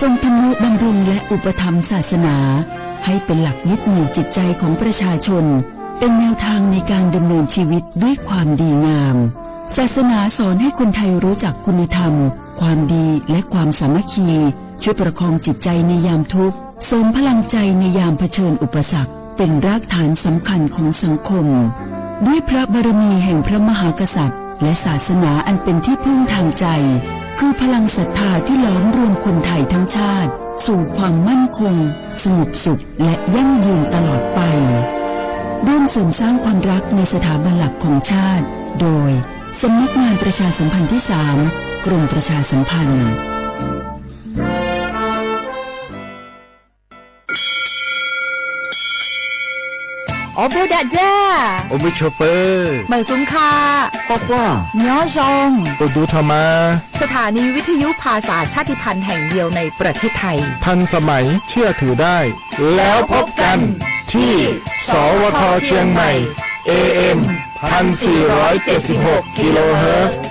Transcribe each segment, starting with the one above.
ทรงทำนุบำรุงและอุปถัมภ์ศาสนาให้เป็นหลักยึดเหนี่ยวจิตใจของประชาชนเป็นแนวทางในการดำเนินชีวิตด้วยความดีงามศาสนาสอนให้คนไทยรู้จักคุณธรรมความดีและความสามัคคีช่วยประคองจิตใจในยามทุกข์เสริมพลังใจในยามเผชิญอุปสรรคเป็นรากฐานสำคัญของสังคมด้วยพระบารมีแห่งพระมหากษัตริย์และศาสนาอันเป็นที่พึ่งทางใจคือพลังศรัทธาที่ล้อมรวมคนไทยทั้งชาติสู่ความมั่นคงสงบสุขและยั่งยืนตลอดไปร่วมเสริมสร้างความรักในสถาบันหลักของชาติโดยสำนักงานประชาสัมพันธ์ที่ 3 กรมประชาสัมพันธ์ออบูดาจ้าโอมิชเปอร์เหมยซุ้มคาปอกว่าย้อจงปดูธรรมาสถานีวิทยุภาษาชาติพันธุ์แห่งเดียวในประเทศไทยทันสมัยเชื่อถือได้แล้วพบกันที่สวทเชียงใหม่ AM 1476 กิโลเฮิรตซ์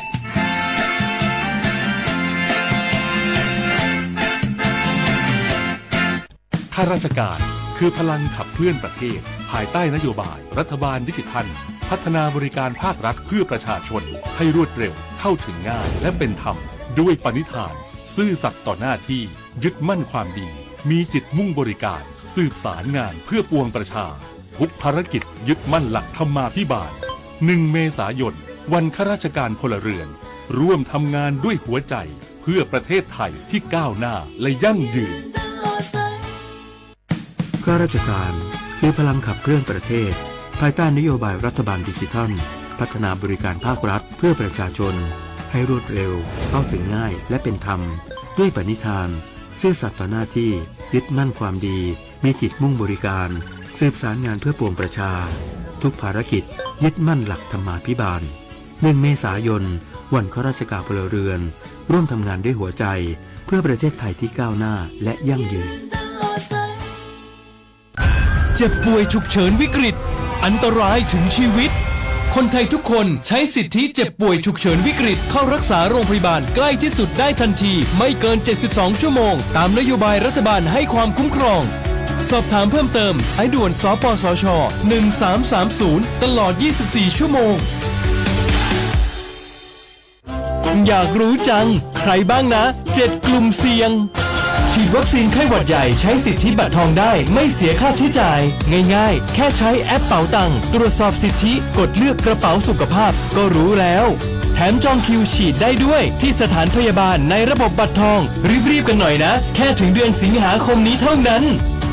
ข้าราชการคือพลังขับเคลื่อนประเทศภายใต้นโยบายรัฐบาลดิจิทัลพัฒนาบริการภาครัฐเพื่อประชาชนให้รวดเร็วเข้าถึงง่ายและเป็นธรรมด้วยปณิธานซื่อสัตย์ต่อหน้าที่ยึดมั่นความดีมีจิตมุ่งบริการสืบสารงานเพื่อปวงประชาทุกภารกิจยึดมั่นหลักธรรมาภิบาล1 เมษายนวันข้าราชการพลเรือนร่วมทำงานด้วยหัวใจเพื่อประเทศไทยที่ก้าวหน้าและยั่งยืนข้าราชการคือพลังขับเคลื่อนประเทศภายใต้นโยบายรัฐบาลดิจิทัลพัฒนาบริการภาครัฐเพื่อประชาชนให้รวดเร็วเข้าถึงง่ายและเป็นธรรมด้วยปณิธานซื่อสัตย์ต่อหน้าที่ยึดมั่นความดีมีจิตมุ่งบริการสืบสารงานเพื่อปวงประชาทุกภารกิจยึดมั่นหลักธรรมาภิบาล1 เมษายนวันข้าราชการพลเรือนร่วมทำงานด้วยหัวใจเพื่อประเทศไทยที่ก้าวหน้าและยั่งยืนเจ็บป่วยฉุกเฉินวิกฤตอันตรายถึงชีวิตคนไทยทุกคนใช้สิทธิเจ็บป่วยฉุกเฉินวิกฤตเข้ารักษาโรงพยาบาลใกล้ที่สุดได้ทันทีไม่เกิน72 ชั่วโมงตามนโยบายรัฐบาลให้ความคุ้มครองสอบถามเพิ่มเติมสายด่วนสปสช1330ตลอด24ชั่วโมงอยากรู้จังใครบ้างนะ7 กลุ่มเสี่ยงฉีดวัคซีนไข้หวัดใหญ่ใช้สิทธิบัตรทองได้ไม่เสียค่าใช้จ่ายง่ายๆแค่ใช้แอปเป๋าตังค์ตรวจสอบสิทธิกดเลือกกระเป๋าสุขภาพก็รู้แล้วแถมจองคิวฉีดได้ด้วยที่สถานพยาบาลในระบบบัตรทองรีบๆกันหน่อยนะแค่ถึงเดือนสิงหาคมนี้เท่านั้น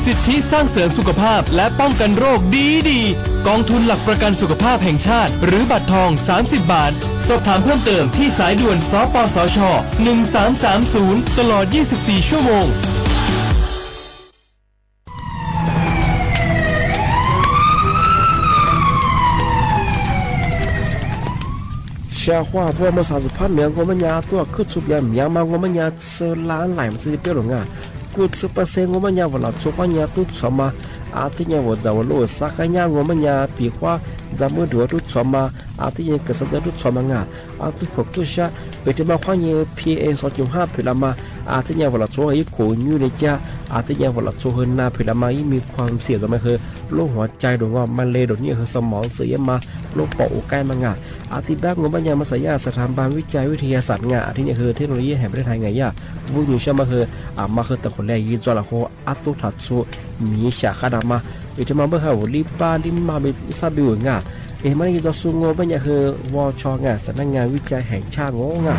สิทธิสร้างเสริมสุขภาพและป้องกันโรคดีกองทุนหลักประกันสุขภาพแห่งชาติหรือบัตรทอง30 บาทสอบถามเพิ่มเติมที่สายด่วนสปสช1330ตลอด24ชั่วโมงเชื่อว่าพวกมัน30,000เมียง我们家ตัวคือชุบยาเมียมา我们家吃ล้านหลายมันสิเปรี้ยวหรอกู10%我们家我老做饭家都什么อาทิตย์นี้ว่าจะว่ารู้สักอย่าง我们家ปีกว่าจะมือดูทุกชมาอาทิตย์นี้ก็สักจะทุกชมางาอาทิตย์พวกทุกชาไปที่มาขวานยี่PM 2.5พิลามาอาทิตย์นี้ว่าเราโชว์ให้คนอยู่ในจ้าอาทิตย์นี้ว่าเราโชว์ให้หน้าพิลามามีความเสี่ยงต่อมาคือโรคหัวใจหรือว่ามันเลยโดนนี่คือสมองเสียมาโรคปอดใกล้มางาอาทิตย์แรก我们家มาสายาสถาบันวิจัยวิทยาศาสตร์งาอาทิตย์นี้คือเทคโนโลยีแห่งประเทศไทยไงย่าวุ้ยชมาคือมาคือแต่คนแรกยืนจอละโคอัตุทัดสูมีฉากขนาดมาเดี๋ยวจะมาเมื่อเขาลิปาลิมาเป็นซาบิวงามันจะสูงโง่เป็นอย่างคือวชงาสำนักงานวิจัยแห่งชาติโง่งา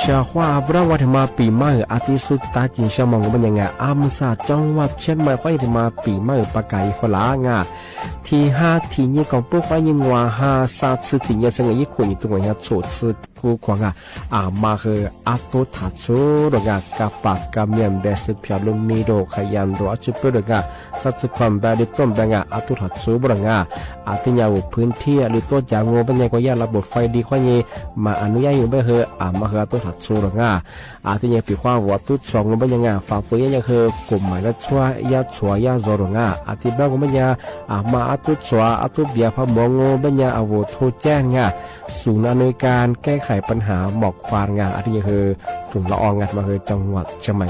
ชาว่าพระวัฒมาปีใหม่อาทิตย์สุดตาจินชามองมันยังไงอามุสาจังหวัดเชียงใหม่ค่อยจะมาปีใหม่ปากไก่ฝรั่งที่5ที่นี้ของพวกฝ่ายยิงว่า5 3次ที่นี้สังเกตคนอยู่ตรงนี้โฉดซื้อคู่ขวางมาคืออัตโตทัชโรกับปากกับเมียนเดสพิอาลมีโดขยันรัวจุดเปิด สัตว์ความแบบดิต้นแบงอาตุถัดซูบรังอาทิยาวพื้นที่หรือตัวจางโง่เป็นยังก็ยาระบบไฟดีข้อนี้มาอนุญาตอยู่ไม่เหอะมาเหอตัวถัดซูรังอาทิยังปีข้าววัดตุดสองโง่เป็นยังฝากเพื่อยังเหอกลุ่มหมายละชัวยาชัวยาจอรังอาทิบ้างโง่เป็นยังมาอาตุชัวอาตุเบียพมองโง่เป็นยังอาวุธโทแจ้งศูนย์อำนวยการแก้ไขปัญหาหมอกควานอาทิยังเหอฝุ่นละอองมาเหอจังหวัดเชียงใหม่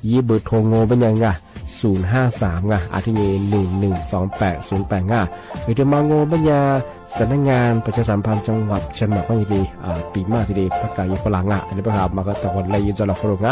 ยี่เบอร์โทรโง่เป็นยัง053อาทิตย์112808หรือที่มาโงบัญญาสำนักงานประชาสัมพันธ์จังหวัดเชียงใหม่ก็ยินดีปีมาทีเดียวประกาศยุพลังอันนี้ประกาศมาก็ตะวันเลยยินจะหลับฟรุง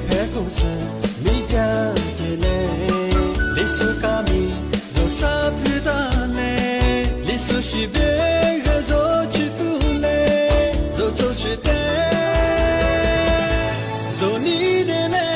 ဖဲကိုစမိကြကြလေလေးစုကမီဇောစာပြတာလေလေးစုရှိဘေရဇောချီတူလေဇောချိုချီတဲ့ဇောနီနေလေ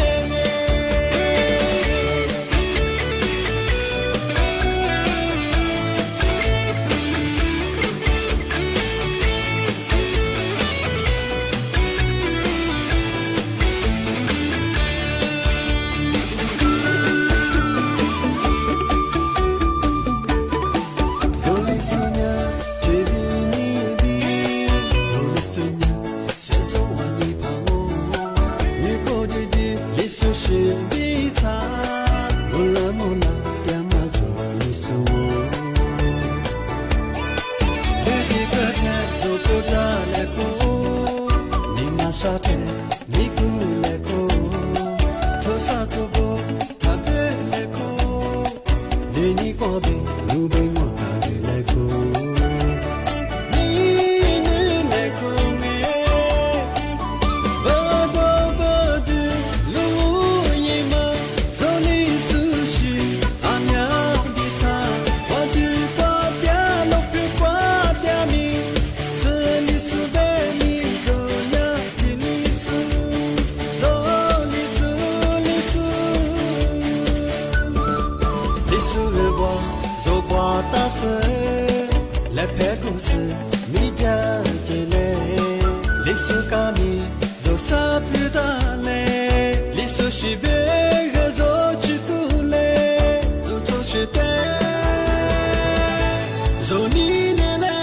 လက်ဖဲကိုစမိကြကြလေလေးစုကမီဇောစာပြတာလေလေးစုရှိဘေရဇောချီတူလေဇောချိုချီတဲ့ဇောနီနေလေ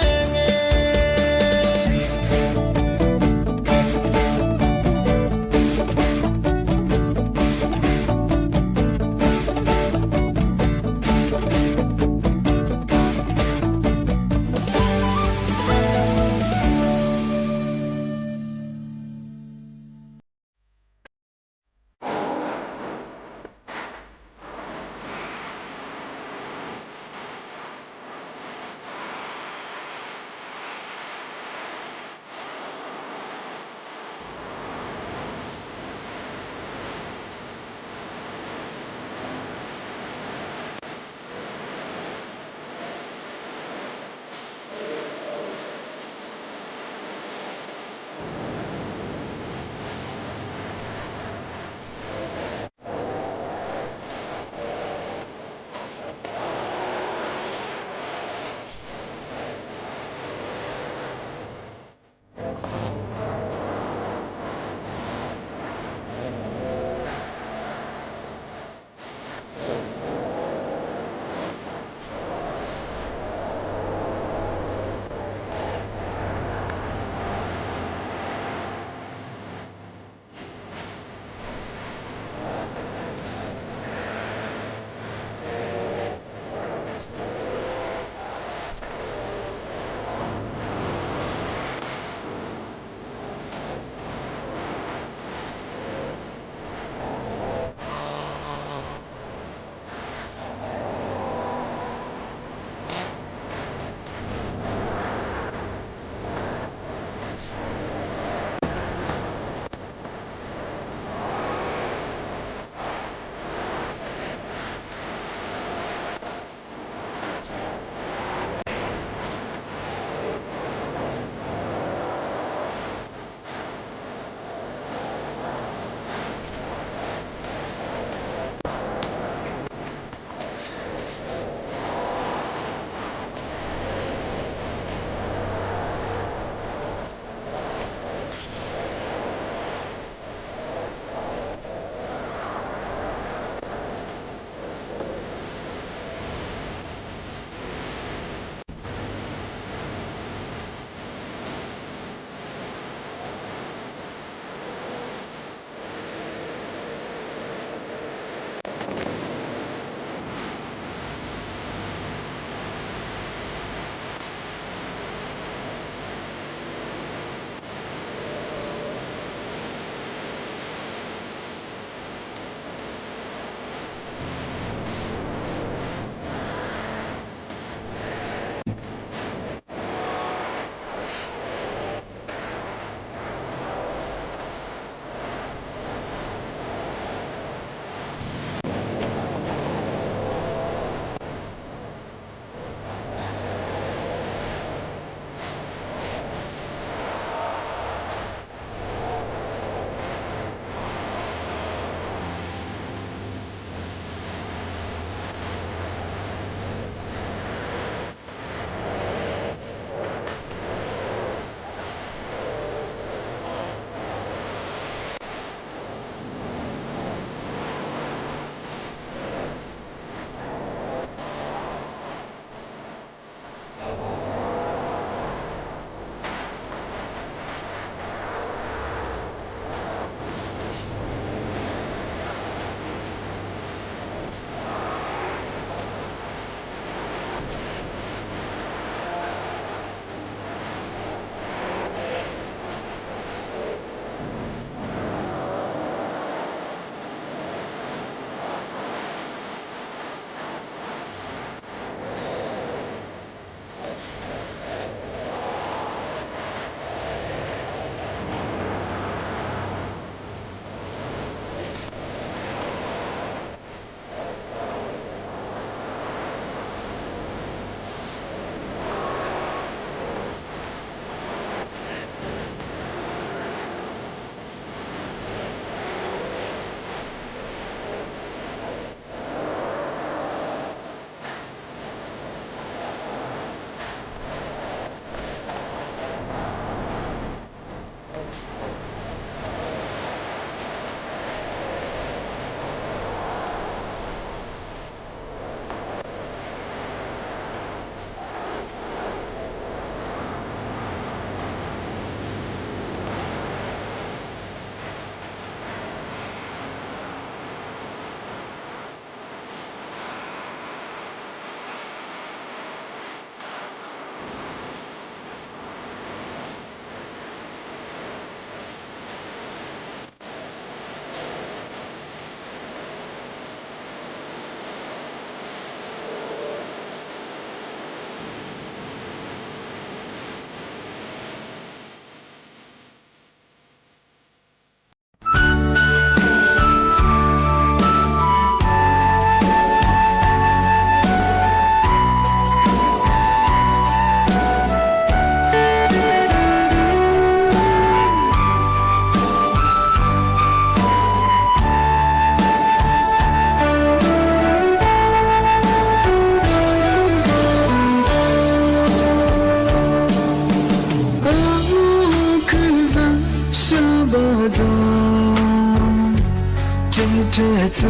真这次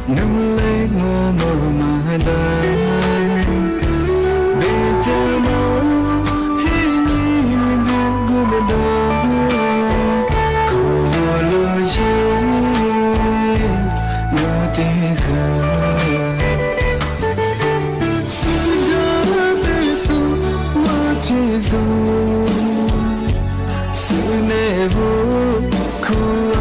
能来我某马的，别的毛黑你的古巴的，可我落叶有点黑。是这辈子我接受，是那不苦啊。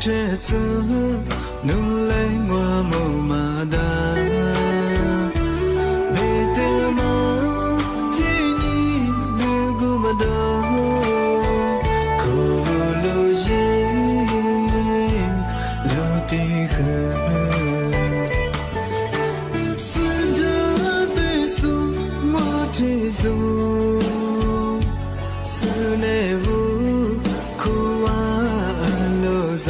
这次能来我某马达，别的毛给你的古巴的，可我落叶流的河，是这辈子我接受，是那不苦啊路上。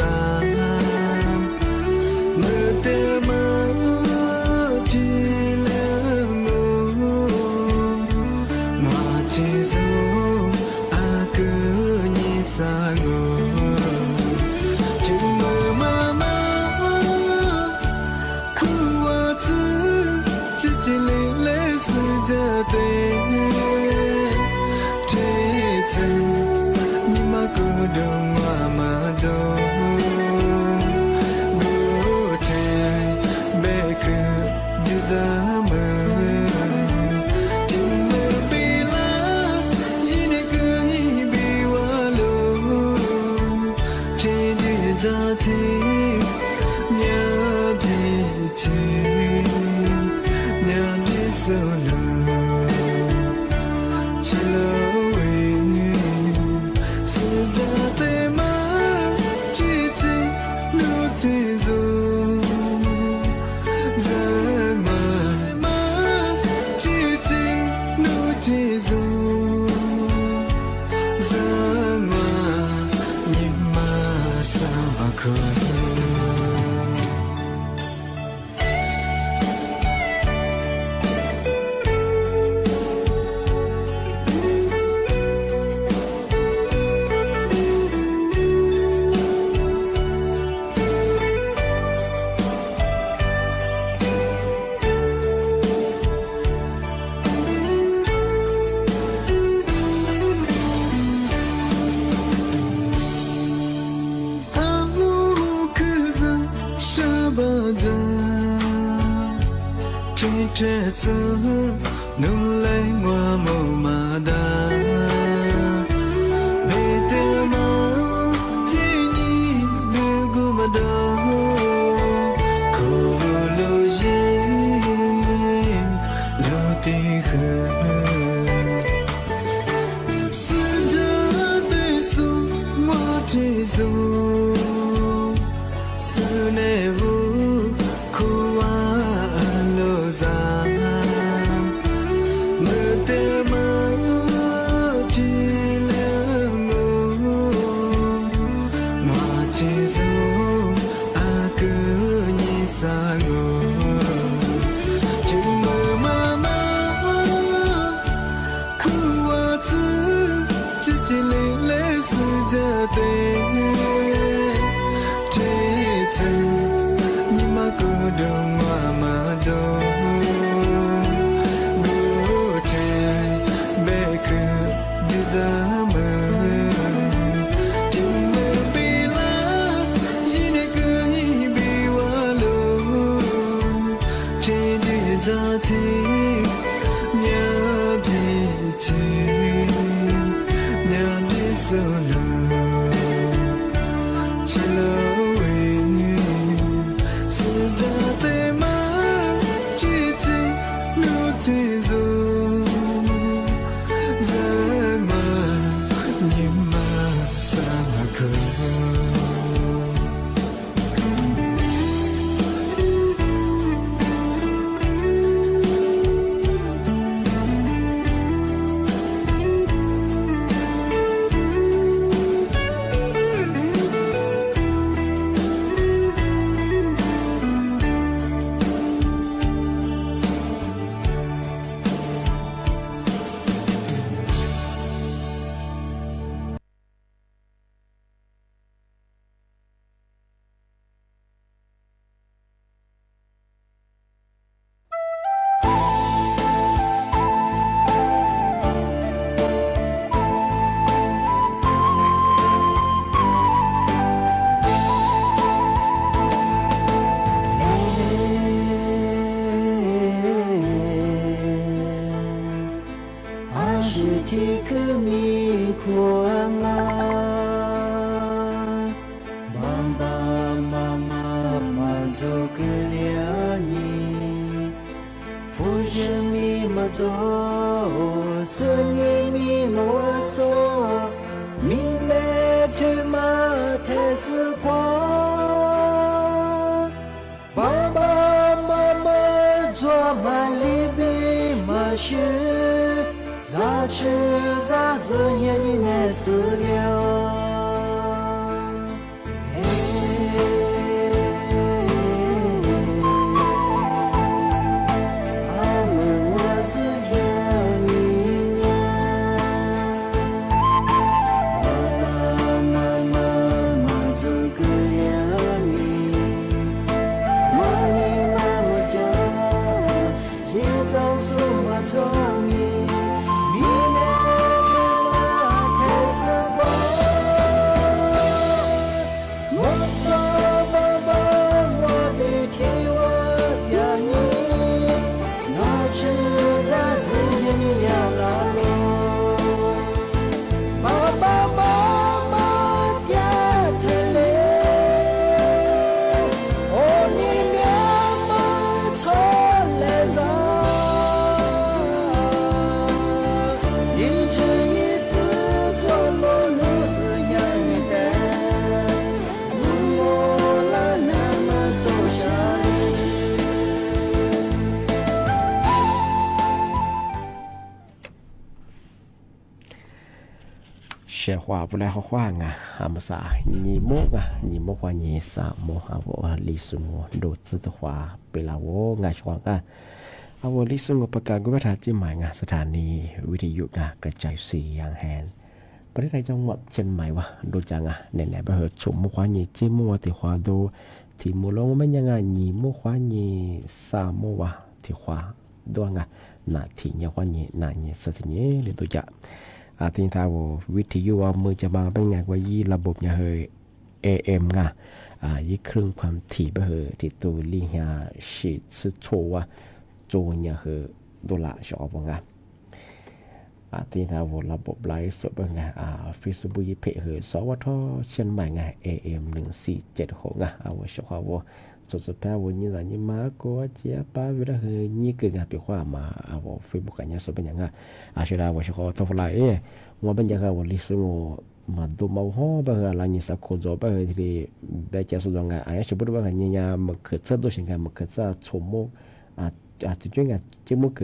这次能来我某马达，别的毛给你的古巴的，可我落叶流的河，是这辈子我接受，是那。走个了你，不是你们走，是你们我说，你来他妈太时光，爸爸妈妈做满里边嘛是，咋吃咋子也你来死了。写话不来好话啊，阿么啥，你莫啊，你莫话你啥莫啊，我历史我录制的话，被了我啊说啊，啊我历史我ประกาศกุประทาที่หมายงานสถานีวิทยุกระจายเสียงแห่งประเทศไทยจังหวัดเชียงใหม่วะดูจังอ่ะเนี่ยแหละประเทศชุมมุขวานี่จิมัวที่ขวาดูที่มุลงมันยังไงนี่มุขวานี่สามมัวที่ขวาดูอ่ะนาที่เนี่ยขวานี่นาเนี่ยสุดที่เลยดูจังทีนี้ถ้าวิทยุมือจะมาเป็นไงว่ายี่ระบบเนี่ยเฮย AM ไงยี่ครึ่งความถี่ไปเฮยที่ตัวลีฮาชิดโชว่าโจเนี่ยเฮยดูละชอบไงทีนี้ถ้าระบบไลฟ์สดเป็นไงFacebook ยี่เพจเฮยสวทเชียงใหม่ไง AM 1476ไงว่าชอบว่าสุดท้ายวันนี้นี่มาก็เจ้าป้าเวลาเฮยนี่คือไงไปว่ามาว่า Facebook กันเนี่ยสดเป็นยังไงช่วยได้ว่าชอบทุกไลฟ์ว่าเป็นยังไงว่าลิสงมาดูมาหัวแบบอะไรนี่สักคนจะแบบที่แบบจะสุดยังไงไอ้ชุบแบบนี้เนี่ยมันเกิดจากตัวสิ่งมันเกิดจากชั่วโมงจุดยังไงจิมุก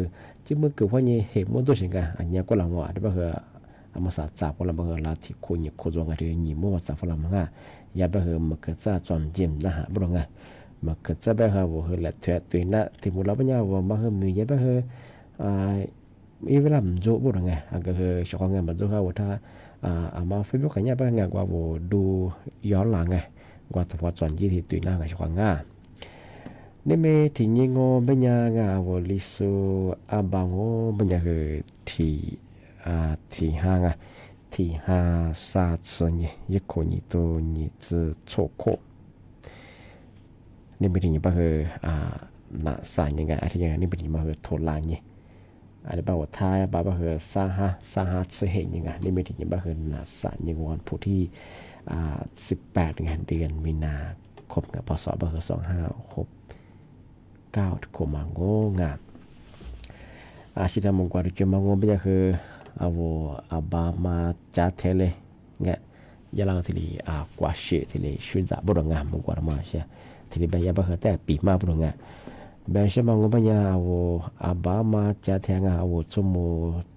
ว่านี่เหตุมันตัวสิ่งอันนี้ก็หลังว่าแบบมาสัตว์จับก็หลังแบบลาที่คนนี่คนจะงานที่นี่มั่วจับก็หลังว่าอย่าแบบมันเกิดจากจอมจิมนะฮะแบบไงมันเกิดจากแบบว่าเฮลัดเถื่อนตัวนั้นที่มุลาเป็นยังว่ามาเฮมีอย่าแบบอีเวลามันโจ้บุรุษไงก็คือชาวไงมันโจ้เขาว่าถ้ามาเฟซบุ๊กกันเนี่ยเป็นไงกว่าดูย้อนหลังไงกว่าพอจอนยี่ที่ตัวหน้าไงชาวง่านี่เมื่อที่ยิงงเป็นยังไงว่าลิซูอาบังเป็นยังคือที่ห้างที่ห้าซาซึนี่ยี่คนนี่ตัวนี่จะโชโคนี่เป็นยังไงคือน่าสานยังไงอะไรยังไงนี่เป็นยังไงคือโทรลานนี่อะไรบ้างว่าท้ายบ้างคือสาหัสเหตุยังไงนี่ไม่ถึงยังบ้างคือน่าสานยังวันผู้ที่18เดือนมีนาคมกับพศบ้างคือ2569คมมาโง่งามชิดามงกว่าจะมาโง่เป็นยังคืออาบามาจัดเทเลเงี้ยยาลาที่ลีกว่าเชื่อที่ลีชุดจับบุรุษงามมงกว่ามาเชื่อที่ลีเป็นยังบ้างคือแต่ปีมาบุรุษงามแบบบางคนเนี่ยอาบามาจะแทงสมมุ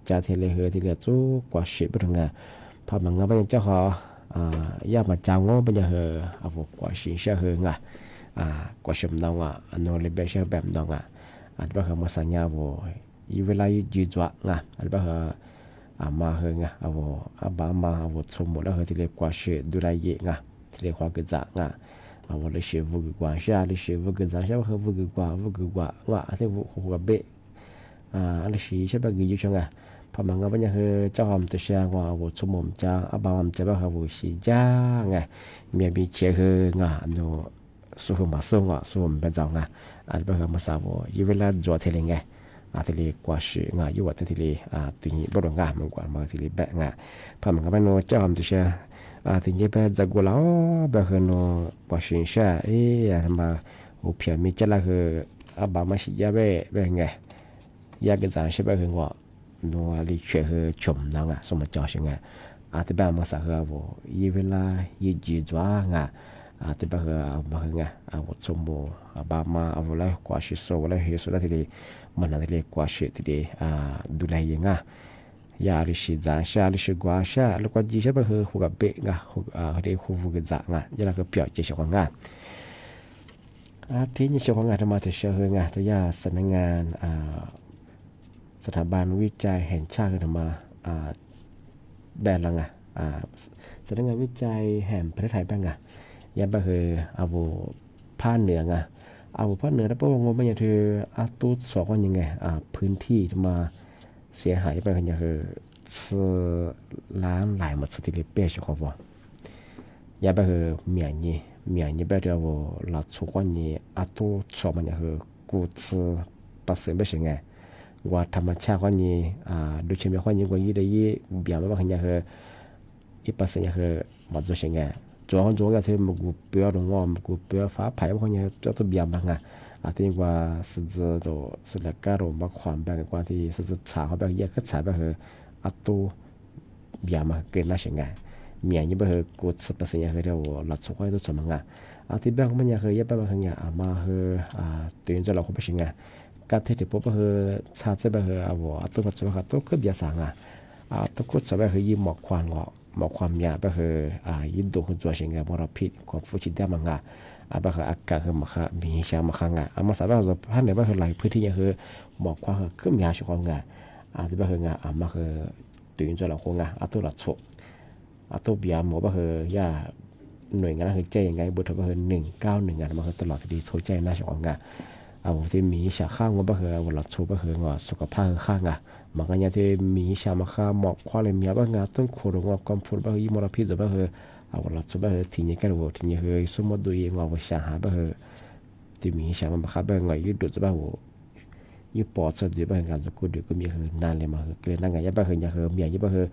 จะเทเลเฮที่เรียกจู่กว่าสิบตรงอ่ะพอมันก็เป็นเจ้าเขาย่ามาจ้างว่าเป็นยังเฮกว่าสิเชื่อเฮงกว่าสิบน้องอันนู้นเลยแบบเชื่อแบบน้องอันแบบเขามาสัญญาอีเวลายืดจั่วอันแบบเขามาเฮงอาบามาสมมุแล้วเฮที่เรียกกว่าสิดูแลเยอะที่เรียกว่ากิจว่าเลยเชื่อวุกกว่าใช่เลยเชื่อวุกจังใช่ว่าเขาวุกกว่าว่าที่วุกหัวเบะเลยเชื่อใช่แบบกี่ยุช่างพอมันก็เป็นอย่างคือเจ้าหอมตัวเชื่อว่าวุกสมมจ้าอาบามจะแบบเขาวุกสีจ้ามีเชื่อคือนูสู้มาสู้สู้เป็นจังอันแบบเขามาสาวยี่เวลาจวดเทเลงที่เลยกว่าสิอยู่ว่าที่เลยตัวนี้บริวารมันกว่ามาที่เลยแบะพอมันก็เป็นนูเจ้าหอมตัวเชื่อที่นี่เป็นจักรวาลแบบเขาโนกว่าสินเชื่อทำมา โอเพียมีจะละคืออาบามาชิยาเบ้ไงยากจะใช่ป่ะคือว่านัวลิเชื่อคือชมนังอ่ะสมจอชิงอ่ะอาจจะแบบมาสักคือว่ายีเวลายีจีจวางอ่ะอาจจะแบบคือมาคือไงว่าสมบูอาบามาเอาไว้กว่าชิโซไว้เฮสุดที่ดีมันนั่นเลยกว่าชิที่ดีดูแลยังอ่ะยาลิชิจานชาลิชิกว่าชาแล้วก็จีใช่ป่ะคือหัวกับเบะอ่ะหัวที่หัวกับจางอ่ะยังละคือเปียกจีชกงานที่นี่ชกงานทำมาจะเชื่อคืองานจะยาสำนักงานสถาบันวิจัยแห่งชาติขึ้นมาแบนละไงสำนักงานวิจัยแห่งประเทศไทยบ้างไงยังไปคือเอาภาคเหนือไงเอาภาคเหนือแล้วพวกงงไม่ยังคือตูสองกันยังไงพื้นที่ที่มาเสียหายไปกันยังคือล้านหลายหมดสติลิเป้ชอบว่ายังไปคือเมียนี่ไปเดี๋ยวเราสุกวันนี้ตูสองมันยังคือกูจะตัดสินไม่ใช่ไงว่าธรรมชาติคนนี้ดูเชื่อมคนนี้กว่ายี่ได้ยี่เบียร์ไม่ว่าขยันคืออีปัสยังคือมา做สิ่งไง做个ที่มันกูเปลี่ยนรงมันกูเปลี่ยนฟ้าผ่าคนนี้จะตัวเบียร์บ้างที่ว่าสิ่งที่สิ่งละก็รู้มาความแบบกว่าที่สิ่งช้าเขาแบบแยกก็ช้าแบบคือตัวเบียร์มาเกินน่าสิ่งไงเมียนี่แบบคือกูสับปัสยังคือเดี๋ยวหลัดสุขให้ตัวสมังที่แบบมันยังคือแยกแบบขยันมาคือตื่นจะเราเขาไปสิ่งไงการที่ที่พบก็คือชาติแบบคือตัวปัจจุบันตัวก็เบียร์สังตัวก็จะแบบคือยิ่งหมอกความยาแบบคือยิ่งดูคนตัวเชิงกับมลพิษความฟุ้งชิดได้มั้งแบบคืออากาศคือมันค่ะมีชามาขังมาสาแบบว่าพันธุ์แบบคือหลายพื้นที่ยังคือหมอกความคือมีอาชีพของที่แบบคือมาคือตื่นจะเราคงตัวหลัดโฉตัวเบียร์หมอแบบคือยาหน่วยงานคือใจยังไงบุตรแบบคือ191มาคือตลอดที่โทรใจน่าชของที่มีชาข้างว่าแบบคือวันละชูแบบคือว่าสุขภาพข้างมันก็ยังที่มีชามาข้าหมอกความเลยมีแบบต้นโครงว่าความฟูแบบยี่มลพิษแบบคือวันละชูแบบทีนี้ก็รู้ทีนี้คือสมมติดูยังว่าชาหาแบบคือที่มีชามาข้าแบบว่ายืดดูดแบบยี่ปอดสุดแบบการจะกูดูก็มีคือนานเลยมาคือเกิดนั่งไงยี่แบบคือยังคือมีแบบคือ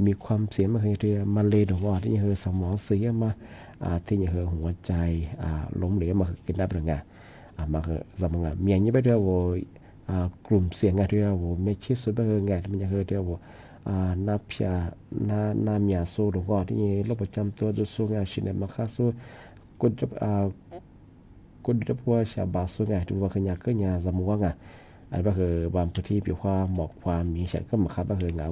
มีความเสี่ยงมาคือที่มันเลยถึงว่าที่ยังคือสมองเสียมาที่ยังคือหัวใจล้มเหลวมาคือกินได้เป็นไงมาคือสมองเมียนี่ไปเดียวกลุ่มเสียงเดียวไม่คิดสุดไปไงมันจะเดียวน้าเพียน้าเมียสู้หรือว่าที่โรคประจำตัวจะสู้ไงชินมาค่าสู้กุดพัวชาบาสู้ไงถึงว่าขยันก็ยาสมองไงอันก็คือบางพื้นที่เปี่ยวความหมอกความมีฉันก็มาคับก็คืองา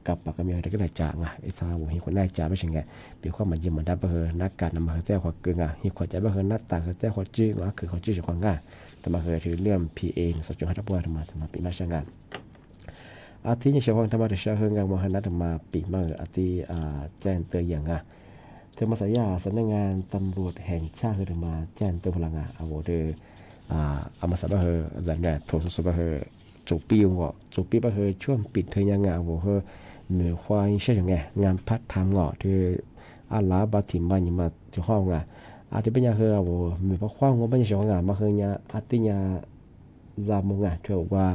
กับปากกับเมียก็ได้จ่างไอ้สาวเห็นคนได้จ่าไม่ใช่ไงเปี่ยวความมันยิ้มมันได้ก็คือนักการนำมาแจ้งความเกินเห็นขวัญใจก็คือนักตาคือแจ้งความจื้อว่าคือเขาจื้อจากความง่ายแต่มาคือถือเรื่อง PA สจหัตถบัวทำมาปีมาช่างงานที่นี่เชื่อว่าทำมาแต่เชื่อเฮงานมหันนัดมาปีมาที่แจ้งเตือนอย่างเธอมาสายาสำนักงานตำรวจแห่งชาติคือมาแจ้งเตือนพลังเธอมาสายาเฮจันเนี่ยโทรศัพท์เฮจูปีจูปีเฮช่วงปิดเธอยังเฮเหนือควายใช่ยังไงงานพัฒทำเธอลาบาติมานี่มาจะห้องที่เป็นยังเฮมีพวกข้างว่าเป็นยังมาเฮที่ยาจามงเธอว่า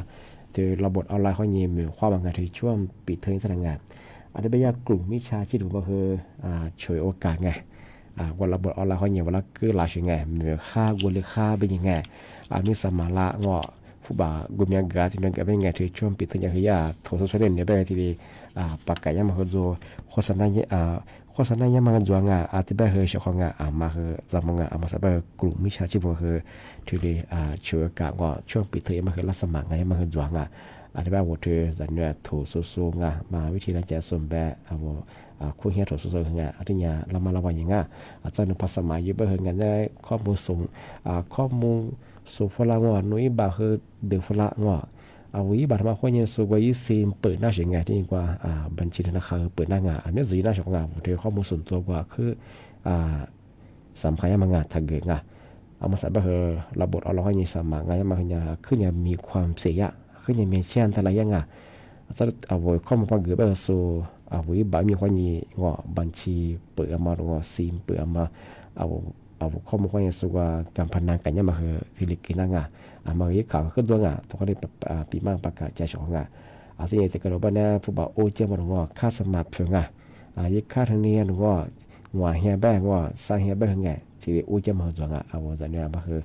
ที่ระบบออนไลน์เขาเนี่ยมีความบางที่ช่วงปิดเทอมแสดงงานที่เป็นกลุ่มมิชาชีพว่าคือช่วยโอกาสไงวันระบบออนไลน์เขาเนี่ยเวลาคือหลายสิ่งไงมีค่าวันเลยค่าเป็นยังไงมีสมาระผู้บ่าวกลุ่มยังกาที่มันก็เป็นไงที่ช่วงปิดเทอมอย่างที่โทรศัพท์เล่นเนี่ยเป็นที่ปากกายังมาคือโฆษณายังมาจวงที่เป็นเชื่อของมาคือจำงมาสับกลุ่มมิชาชีพว่าคือที่ช่วยกะช่วงปิดเทอมมาคือรับสมัครมาคือจวงที่เป็นว่าเธอจะเนี่ยถูสู้มาวิธีการแจกส่วนแบบคู่เฮียถูสู้ที่เนี่ยเรามาระวังอย่างอาจารย์ภาษาหมายเยอะไปเห็นกันได้ข้อมูลส่งฝรั่งนุ่ยบ่าคือเดือดฝรั่งวิบัติมาคนยังสูงกว่า20เปิดหน้าเสียงที่กว่าบัญชีธนาคารเปิดหน้างานอันนี้สีหน้าของงานเธอข้อมูลส่วนตัวกว่าคือสำคัญมากถักเกิดมาใส่แบบระบบเอาเราให้ยังสมัครงานมาขึ้นยังมีความเสียขึ้นยังมีเช่นอะไรยังจะเอาไว้ข้อมูลความเกิดแบบสูวิบัติมีคนยังบัญชีเปิดมาหรือซิมเปิดมาเอาข้อมูลความยังสูงกว่าการพนันกันยังมาคือที่เล็กนั่งมาเยอะข่าวขึ้นตัวทุกคนได้ปีมากประกาศใจสองที่จะกระโดดบ้านผู้บ่าวโอเจ้ามาหรือค่าสมัครเพื่อยิ่งค่าทางนี้หรือ ว่าเฮียแบ้งว่าสร้างเฮียแบ้งไงที่อู้จะมาจวงเอาว่าจะเนี่ยก็คือ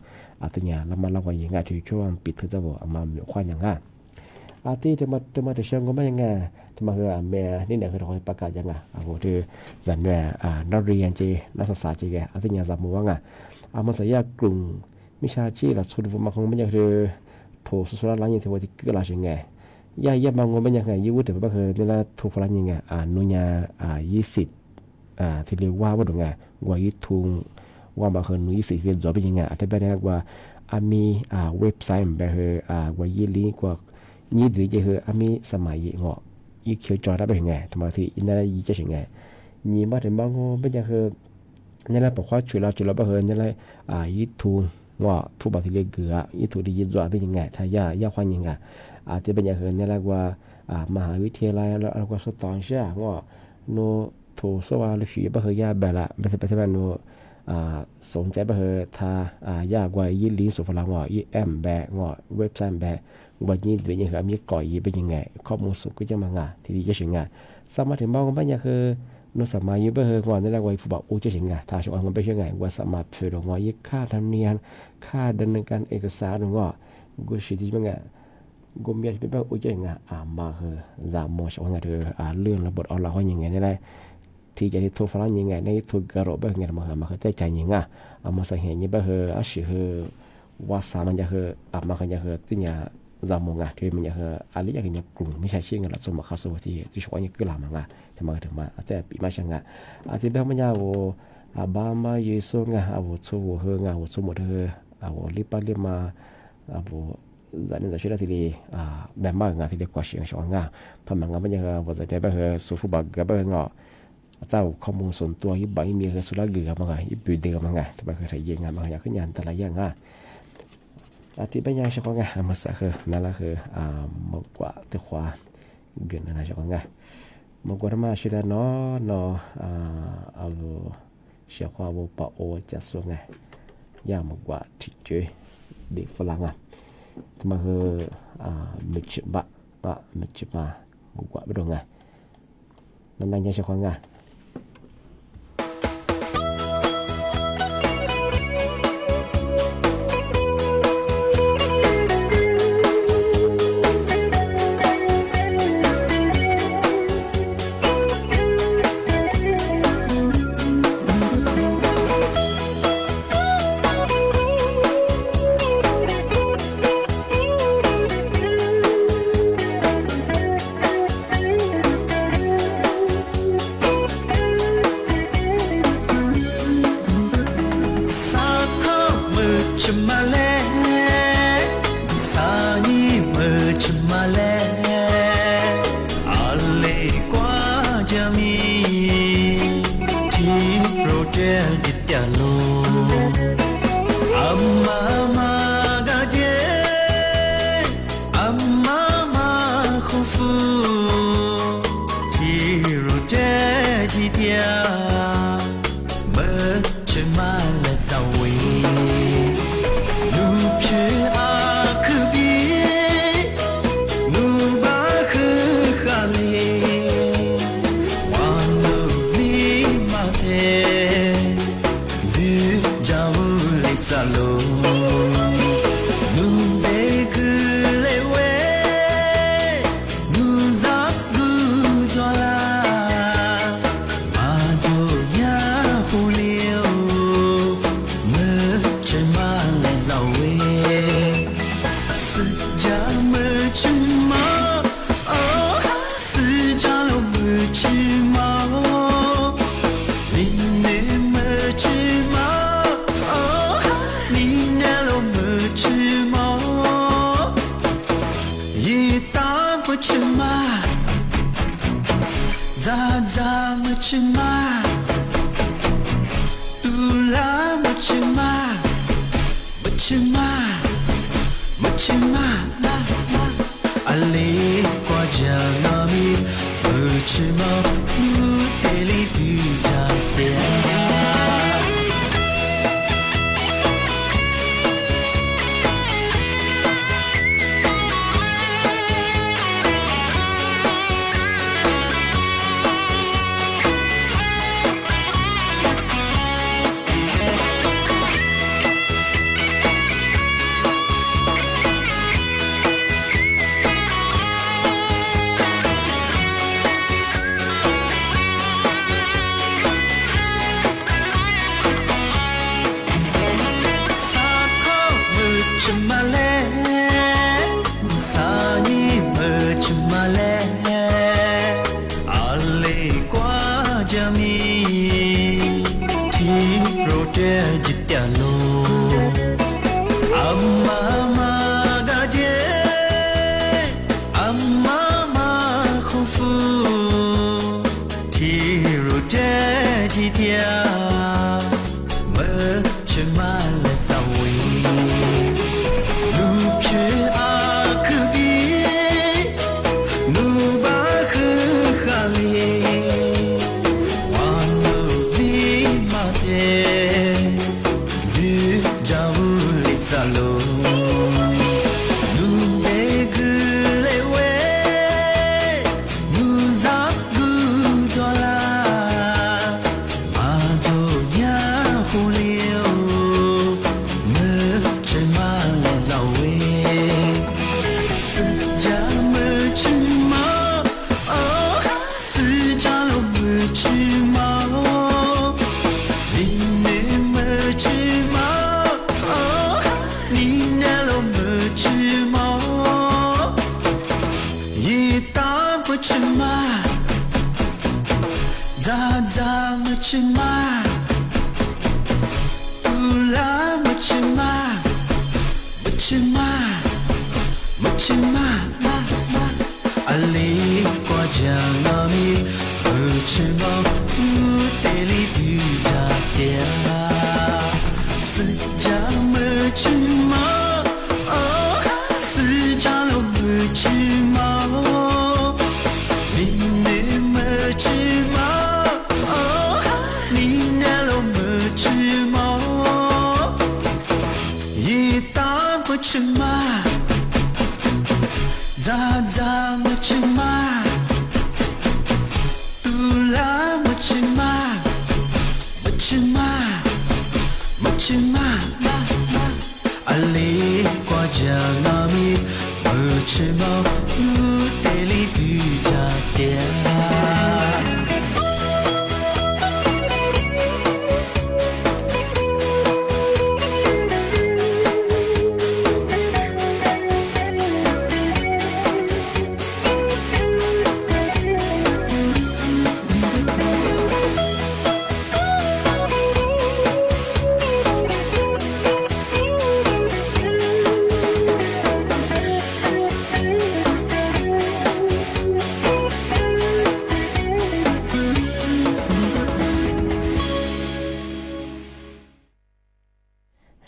ตัวเนี่ยแล้วมันเราก็ยังไงที่ช่วงปิดถึงจะบอกมามีความยังไงที่จะมาเชื่อก็ไม่ยังไงที่มาคือแม่นี่เนี่ยคือคอยประกาศยังไงว่าที่จะเนี่ยนักเรียนจีนักศึกษาจีแกที่เนี่ยจะมั่วไงมันจะแยกกลุ่มมิชาชีหลักสูตรมาคงไม่ยังคือโถสุดๆแล้วยังที่ว่าที่เกิดอะไรยังไงย่าบางคนเป็นยังไงยูแต่ก็คือนี่แหละถูกพลังยังไงนุญา20ที่เรียกว่าดูไงว่ายุทุงว่าบางคนนุ20เรียนจบเป็นยังไงแต่แบบนี้ว่ามีเว็บไซต์แบบว่ายี่ลิงกว่ายี่หรือจะคือมีสมัยงอยี่เขียวจอได้เป็นยังไงทำไมที่นี่แหละยี่จะยังไงยี่มาถึงบางคนเป็นยังคือนี่แหละบอกว่าช่วยเราแบบคือนี่แหละยุทุงว่าผู้บริหารเกลือยุทุงที่ยี่จบเป็นยังไงถ้าย่าความยังไงที่เป็นอย่างนี้แหละว่ามหาวิทยาลัยแล้วก็สตอนเช้าว่าโนถูกสว่าลูกศิษย์บ่เคยยาแบบละไม่ใช่แบบโนสนใจบ่เคยถ้ายากกว่ายี่ลิ้นสุฝรั่งว่ายี่แบบว่าเว็บไซต์แบบว่ายี่เป็นยังไงมีก่อยเป็นยังไงข้อมูลสุดก็จะมางาที่ดีจะถึงงานสามารถถึงบ้างก็ไม่ยากคือโนสมัยยี่บ่เคยว่านี่แหละว่าผู้บอกอู้จะถึงงานถ้าช่วงมันเป็นยังไงว่าสามารถฝึกว่ายี่ค่าธรรมเนียมค่าดำเนินการเอกสารว่ากูสิที่เป็นไงกูมีอะไรบ้างอุ้ยยังไงมาคือจามอชว่าไงเธอเรื่องระบบออนไลน์ยังไงนี่แหละที่จะที่ทุกฝรั่งยังไงในทุกกระโดดแบบไงมาคือใจใจยังไงมาสังเกตยังแบบคือสิคือว่าสามันจะคือมาคือจะคือที่เนี่ยจามองที่มันจะคืออะไรอย่างเงี้ยกลุ่มไม่ใช่ชื่อเงินละสมมาเข้าสู่ที่ช่วยยังคือลามังทำไมถึงมาแต่ปีมาช่างที่แบบมันจะว่าบ้ามาเยซูว่าชั่วเฮว่าชั่วหมดเฮว่าลิปมา在那学了这里慢慢啊，这里关系上啊，他们我们那个或者那边和舒服吧，那边我找ข้อมูลส่วนตัวยี่บางยี่มีคือสุราเกือมั้งยี่ปีเดียวมั้งที่บางคือไทยยังมั้งอยากขึ้นยันแต่ละอย่างที่บางอย่างใช่ไหมมันสักคือนั่นแหละคือมากกว่าตัวขวาเกินนะใช่ไหมมากกว่าธรรมะใช่แล้วเนาะเอาเชื่อความว่าปะโอจะส่งไงยากมากกว่าที่เจอเด็กฝรั่งมาคือมิจบะมิจมากูกว่าไม่รู้ไงนั่นนั่นยังใช่ความไง เ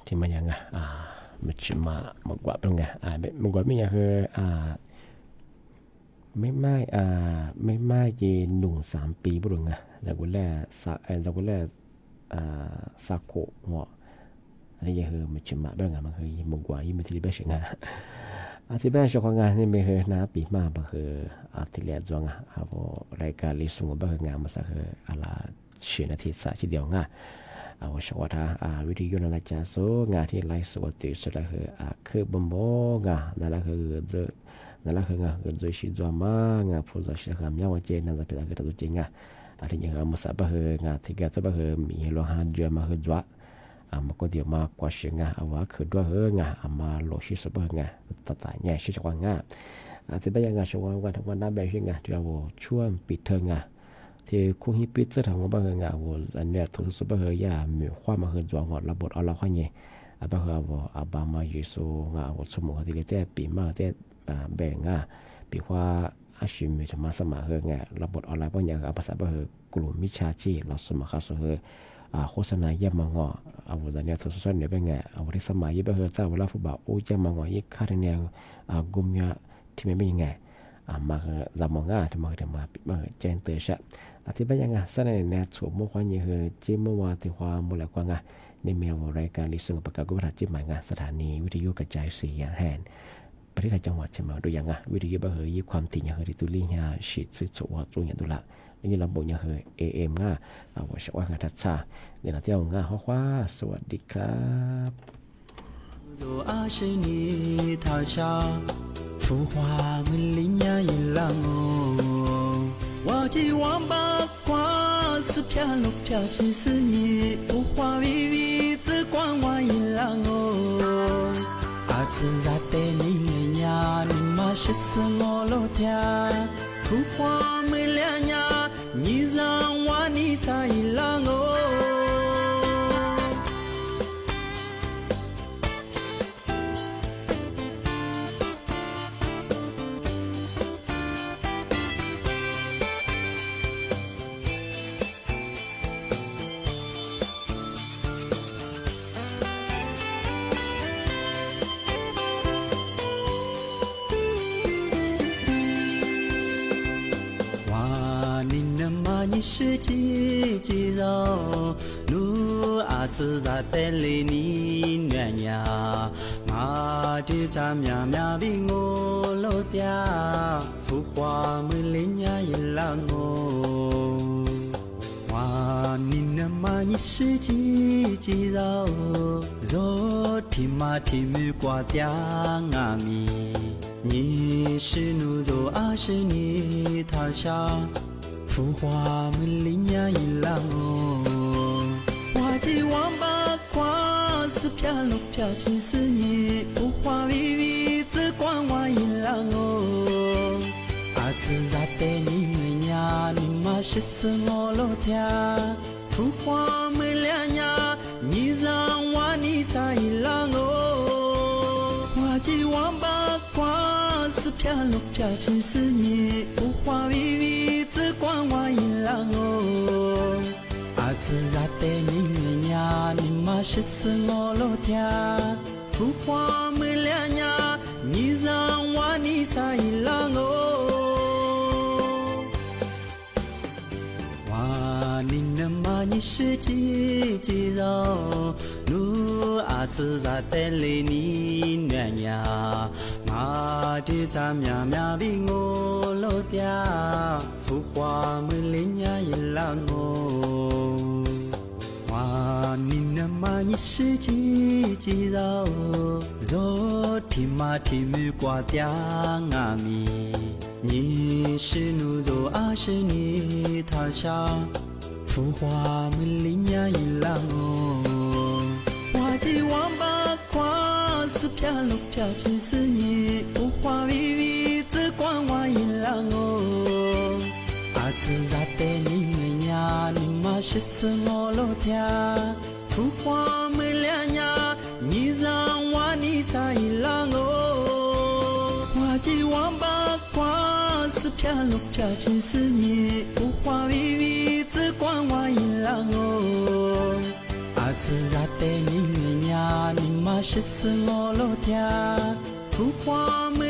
ที่มันยังมันจะมากว่าเป็นไงมันกว่าไม่ยังคือไม่ยีหนุ่ง3 ปีบุรุษไงจากกุแลซาโกหัวอันนี้ยังคือมันจะมาเป็นไงมันคือมันกว่ายิ่งมันที่เบสไงที่เบสชอบงานนี่ไม่คือน้าปีมามันคือที่เลี้ยจวงรายการลิสุงก็เป็นงานมันสักคืออะไร10 นาทีที่เดียวไง我说他วิธียุนนาจาโซงาที่ไลฟ์สดติสุดแล้วคือบ่มงานั่นแหละคืองาจะชิจวมางาผู้จะชิคำยาวเจนนั่นจะเป็นอะไรตัวจริงที่ยังมาสับเงาที่ก็ตัวมีโลหะจวมาคือจวมันก็เดียวมากว่าชิงว่าคือด้วยงามาโลชิสบงาตัดเนี่ยชิจวงาที่ไปยังงาช่วงวันทั้งวันนั้นแบบชิงที่เราช่วงปิดเทงที่คู่ฮิปปี้จะทำว่าบางงานว่าอันเนี้ยทุกสุภาพยามีความมาคือจวงหัวระบบเอาละข้อนี้บางว่าบางมาอยู่สูงว่าสมมติที่เจ้าปีมาเจ้าแบ่งปีว่าอาชีพมีธรรมะสมัครระบบออนไลน์บางอย่างภาษาบางกลุ่มมิชาชีเราสมัครเข้าสู่โฆษณาเยี่ยมมากว่าอันเนี้ยทุกส่วนเนี่ยเป็นไงที่สมัยยี่บางเจ้าเวลาฟุตบอลโอ้เยี่ยมมากยี่ค่าเนี่ยกลุ่มเนี่ยที่ไม่เป็นยังไงมาจำมองที่มาเจนเตอร์ชะที่เป็นยังไงสนั่นเนี่ยถูกมุ่งความยิ่งคือจิ้มเมื่อวานที่ความมูลค่าในเมียวรายการลิสุงประกาศกุศลจิ้มหมายสถานีวิทยุกระจายเสียงแห่งประเทศจังหวัดเชียงใหม่โดยยังวิทยุบางยี่ความถี่ยังคือที่ตุลียาฉีดซื้อสุวรรณตรงอย่างตุละนี่ลำบากยังคือ AM ว่าชาวงานทัศน์เนี่ยนะที่เอาข้าสวัสดีครับ做阿是你他乡浮华们林呀一浪哦，我记王八瓜是飘路飘去是你，无花微微只管我一浪哦，阿是在带你呀，你妈是生我老天，浮华们两呀，你让我你才一浪哦。你是几几绕，路阿是在带领你暖呀，马这咱喵喵比我老爹，浮华没人家一浪我。哇，你那么你是几几绕，绕天马天木挂掉阿米，你是奴走啊是你他下，浮华没人家一浪我。哇，这王八瓜是飘落飘进思念，浮华微微只管我一浪我。阿次咋带你呀？你妈是死我老天，浮华没两年，你让我你咋一浪哦？我这王八瓜是飘落飘进思念，浮华微微只管我一浪哦。阿次咋带你呀？你妈是死我老天，浮华没两年，你让我你咋一浪哦？你那么你是几几绕，路阿次咋带来你娘呀？妈的咱喵喵比我老爹，浮华没人家一浪我。哇，你那么你是几几绕，绕天马天木挂掉阿米，你是奴走啊是你他下。浮华没人家一浪哦，我这王八瓜是飘落飘进思念，浮华微微只管我一浪哦。阿次咋带你呀？你妈是死我老天，浮华没两年，你让我你咋一浪哦？我这王八瓜是飘落飘进思念，浮华微微只管我一浪哦。阿次咋带你呀？你妈是死我老天，浮华没